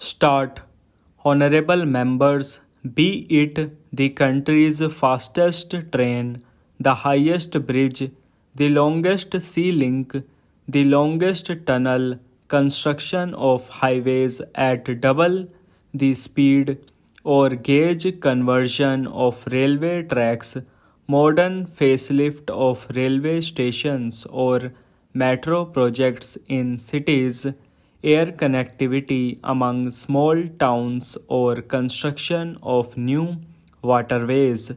Start. Honorable members, be it the country's fastest train, the highest bridge, the longest sea link, the longest tunnel, construction of highways at double the speed, or gauge conversion of railway tracks, modern facelift of railway stations, or metro projects in cities, air connectivity among small towns, or construction of new waterways.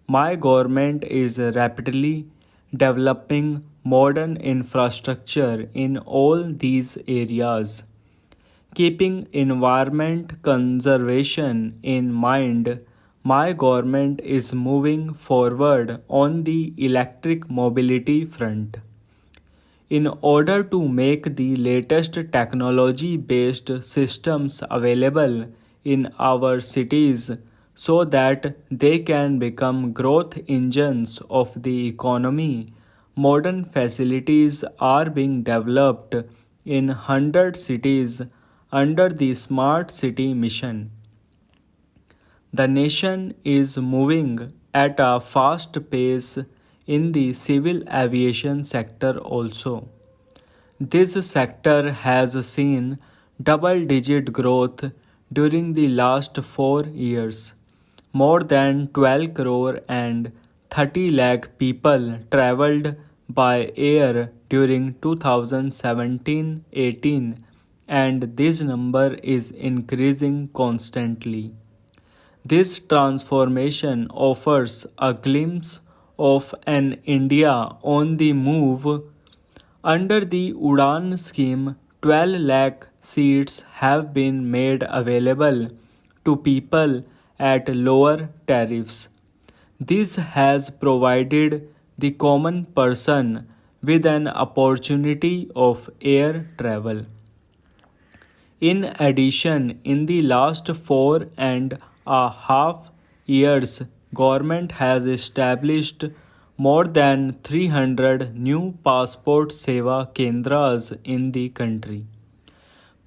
My government is rapidly developing modern infrastructure in all these areas. Keeping environment conservation in mind, my government is moving forward on the electric mobility front. In order to make the latest technology based systems available in our cities so that they can become growth engines of the economy, modern facilities are being developed in 100 cities under the Smart City mission. The nation is moving at a fast pace in the civil aviation sector also. This sector has seen double digit growth during the last 4 years. More than 12 crore and 30 lakh people traveled by air during 2017-18, and this number is increasing constantly. This transformation offers a glimpse of an India on the move. Under the Udan scheme, 12 lakh seats have been made available to people at lower tariffs. This has provided the common person with an opportunity of air travel. In addition, in the last 4.5 years, government has established more than 300 new passport seva kendras in the country.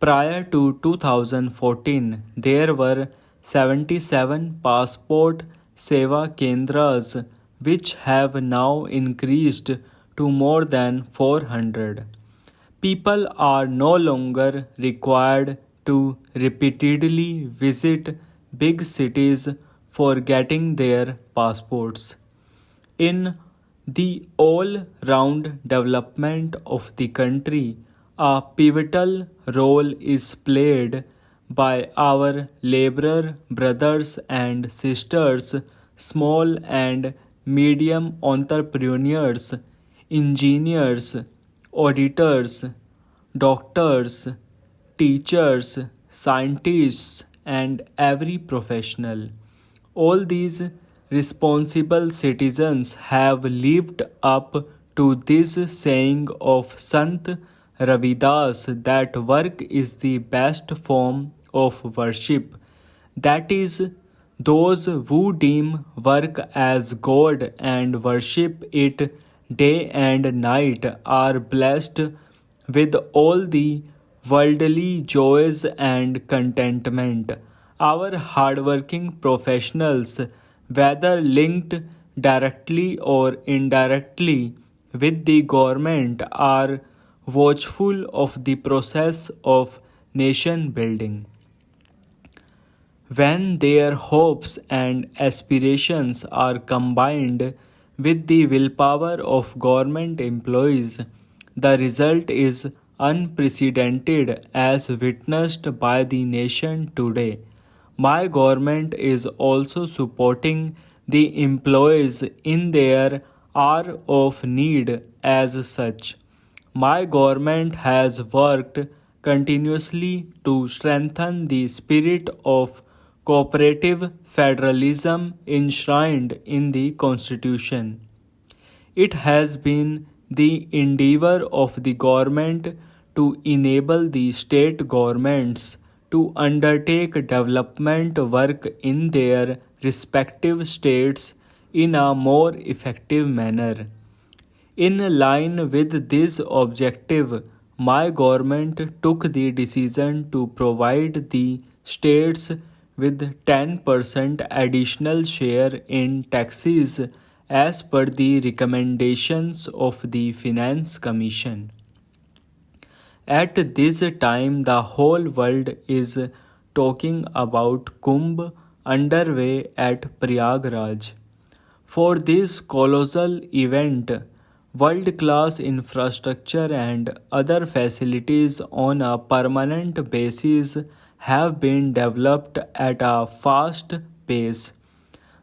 Prior to 2014, there were 77 passport seva kendras which have now increased to more than 400. People are no longer required to repeatedly visit big cities for getting their passports. In the all round development of the country, a pivotal role is played by our laborer brothers and sisters, small and medium entrepreneurs, engineers, auditors, doctors, teachers, scientists, and every professional. All these responsible citizens have lived up to this saying of Sant Ravidas that work is the best form of worship. That is, those who deem work as God and worship it day and night are blessed with all the worldly joys and contentment. Our hardworking professionals, whether linked directly or indirectly with the government, are watchful of the process of nation building. When their hopes and aspirations are combined with the willpower of government employees, the result is unprecedented as witnessed by the nation today. My government is also supporting the employees in their hour of need as such. My government has worked continuously to strengthen the spirit of cooperative federalism enshrined in the Constitution. It has been the endeavor of the government to enable the state governments to undertake development work in their respective states in a more effective manner. In line with this objective, my government took the decision to provide the states with 10% additional share in taxes as per the recommendations of the Finance Commission. At this time, the whole world is talking about Kumbh underway at Prayagraj. For this colossal event, world class infrastructure and other facilities on a permanent basis have been developed at a fast pace.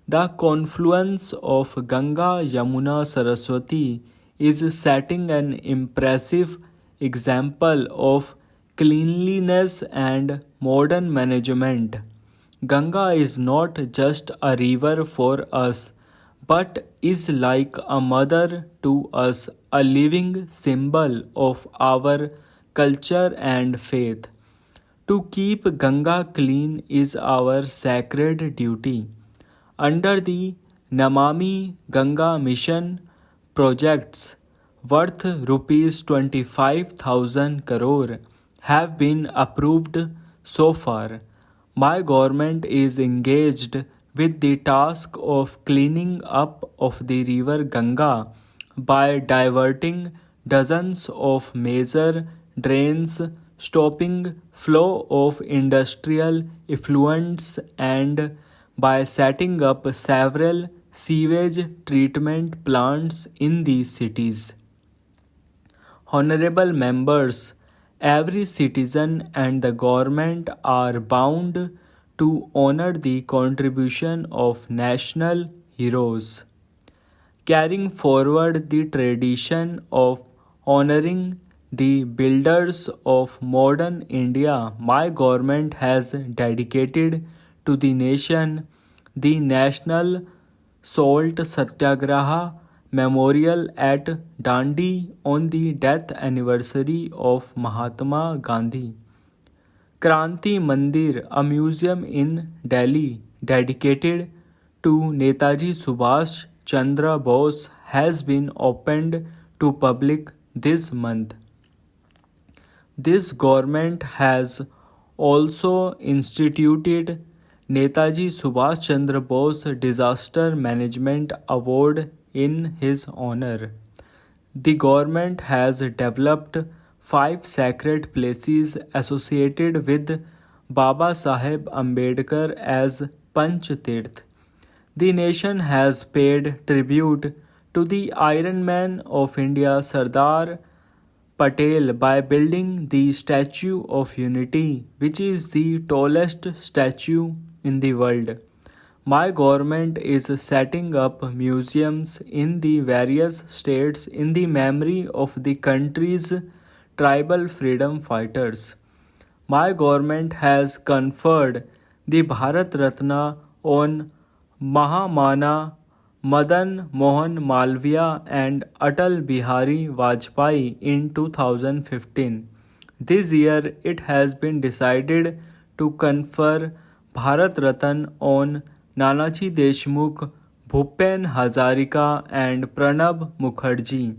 The confluence of Ganga, Yamuna, Saraswati is setting an impressive example of cleanliness and modern management. Ganga is not just a river for us, but is like a mother to us, a living symbol of our culture and faith. To keep Ganga clean is our sacred duty. Under the Namami Ganga mission, projects worth rupees 25,000 crore have been approved so far. My government is engaged with the task of cleaning up of the river Ganga by diverting dozens of major drains, stopping flow of industrial effluents, and by setting up several sewage treatment plants in these cities. Honorable members, every citizen and the government are bound to honor the contribution of national heroes. Carrying forward the tradition of honoring the builders of modern India, my government has dedicated to the nation the National Salt Satyagraha Memorial at Dandi on the death anniversary of Mahatma Gandhi. Kranti Mandir, a museum in Delhi dedicated to Netaji Subhash Chandra Bose, has been opened to public this month. This government has also instituted Netaji Subhash Chandra Bose Disaster Management Award in his honor. The government has developed 5 sacred places associated with Baba Saheb Ambedkar as Panch Tirth. The nation has paid tribute to the Iron Man of India, Sardar Patel, by building the Statue of Unity, which is the tallest statue in the world. My government is setting up museums in the various states in the memory of the country's tribal freedom fighters. My government has conferred the Bharat Ratna on Mahamana Madan Mohan Malviya and Atal Bihari Vajpayee in 2015. This year, it has been decided to confer Bharat Ratna on Nanaji Deshmukh, Bhupen Hazarika, and Pranab Mukherjee.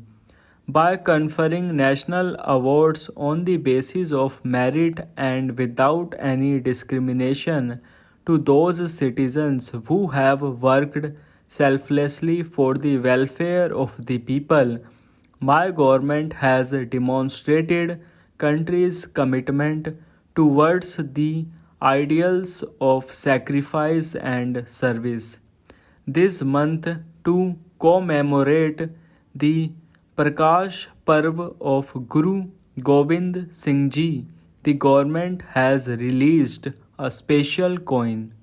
By conferring national awards on the basis of merit and without any discrimination to those citizens who have worked selflessly for the welfare of the people, my government has demonstrated country's commitment towards the ideals of sacrifice and service. This month, to commemorate the Prakash Parv of Guru Gobind Singh Ji, the government has released a special coin